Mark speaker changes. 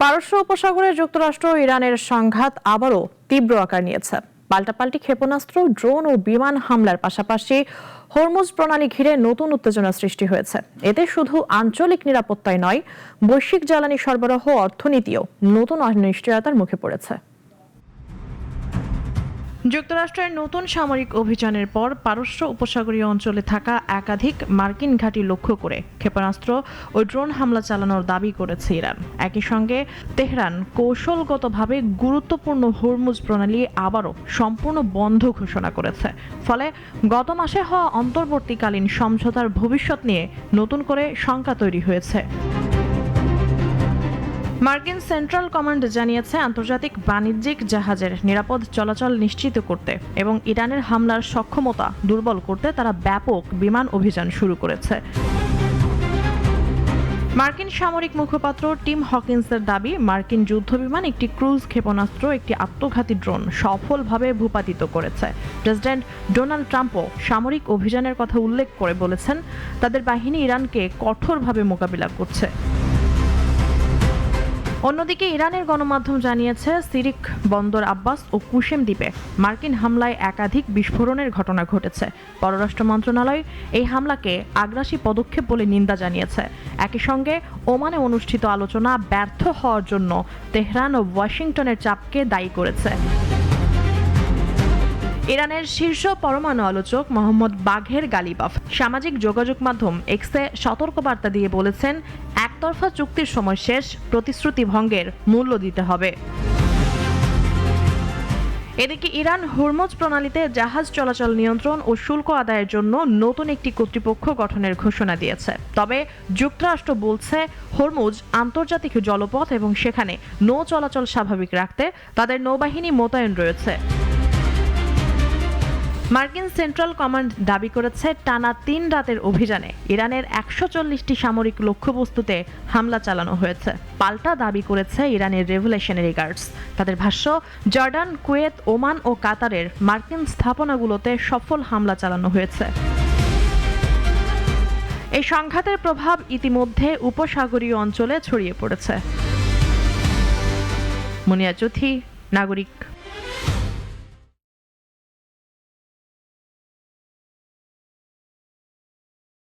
Speaker 1: পারস্য উপসাগরে যুক্তরাষ্ট্র ও ইরানের সংঘাত আবারও তীব্র আকার নিয়েছে। পাল্টাপাল্টি ক্ষেপণাস্ত্র, ড্রোন ও বিমান হামলার পাশাপাশি হরমুজ প্রণালী ঘিরে নতুন উত্তেজনা সৃষ্টি হয়েছে। এতে শুধু আঞ্চলিক নিরাপত্তাই নয়, বৈশ্বিক জ্বালানি সরবরাহ অর্থনীতিও নতুন অনিশ্চয়তার মুখে পড়েছে। যুক্তরাষ্ট্রের নতুন সামরিক অভিযানের পর পারস্য উপসাগরীয় অঞ্চলে থাকা একাধিক মার্কিন ঘাঁটি লক্ষ্য করে ক্ষেপণাস্ত্র ও ড্রোন হামলা চালানোর দাবি করেছে ইরান। একই সঙ্গে তেহরান কৌশলগতভাবে গুরুত্বপূর্ণ হরমুজ প্রণালী আবারও সম্পূর্ণ বন্ধ ঘোষণা করেছে। ফলে গত মাসে হওয়া অন্তর্বর্তীকালীন সমঝোতার ভবিষ্যৎ নিয়ে নতুন করে শঙ্কা তৈরি হয়েছে। মার্কিন সেন্ট্রাল কমান্ড জানিয়েছে, আন্তর্জাতিক বাণিজ্যিক জাহাজের নিরাপদ চলাচল নিশ্চিত করতে এবং ইরানের হামলার সক্ষমতা দুর্বল করতে তারা ব্যাপক বিমান অভিযান শুরু করেছে। মার্কিন সামরিক মুখপাত্র টিম হকিন্সের দাবি, মার্কিন যুদ্ধবিমান একটি ক্রুজ ক্ষেপণাস্ত্র, একটি আত্মঘাতী ড্রোন সফলভাবে ভূপাতিত করেছে। প্রেসিডেন্ট ডোনাল্ড ট্রাম্পও সামরিক অভিযানের কথা উল্লেখ করে বলেছেন, তাদের বাহিনী ইরানকে কঠোরভাবে মোকাবিলা করছে। অন্যদিকে ইরানের গণমাধ্যম জানিয়েছে, সিরিক বন্দর আব্বাস ও কুশেম দ্বীপে মার্কিন হামলায় একাধিক বিস্ফোরণের ঘটনা ঘটেছে। পররাষ্ট্র মন্ত্রণালয় এই হামলাকে আগ্রাসী পদক্ষেপ বলে নিন্দা জানিয়েছে। একই সঙ্গে ওমানে অনুষ্ঠিত আলোচনা ব্যর্থ হওয়ার জন্য তেহরান ও ওয়াশিংটনের চাপকে দায়ী করেছে। ইরানের শীর্ষ পরমাণু আলোচক মোহাম্মদ বাঘের গালিবাফ সামাজিক যোগাযোগ মাধ্যম এক্সে সতর্কবার্তা দিয়ে বলেছেন, একতরফা চুক্তির সময় শেষ, প্রতিশ্রুতি ভঙ্গের মূল্য দিতে হবে। এদিকে ইরান হরমুজ প্রণালীতে জাহাজ চলাচল নিয়ন্ত্রণ ও শুল্ক আদায়ের জন্য নতুন একটি কর্তৃপক্ষ গঠনের ঘোষণা দিয়েছে। তবে যুক্তরাষ্ট্র বলছে, হরমুজ আন্তর্জাতিক জলপথ এবং সেখানে নৌ চলাচল স্বাভাবিক রাখতে তাদের নৌবাহিনী মোতায়েন রয়েছে। মার্কিন সেন্ট্রাল কমান্ড দাবি করেছে, টানা ৩ রাতের অভিযানে ইরানের ১৪০টি সামরিক লক্ষ্যবস্তুতে হামলা চালানো হয়েছে। পাল্টা দাবি করেছে ইরানের রেভলিউশনারি গার্ডস। তাদের ভাষ্য, জর্ডান, কুয়েত, ওমান ও কাতারের মার্কিন স্থাপনাগুলোতে সফল হামলা চালানো হয়েছে। এই সংঘাতের প্রভাব ইতিমধ্যে উপসাগরীয় অঞ্চলে ছড়িয়ে পড়েছে। মুনিয়া চৌধুরী, নাগরিক।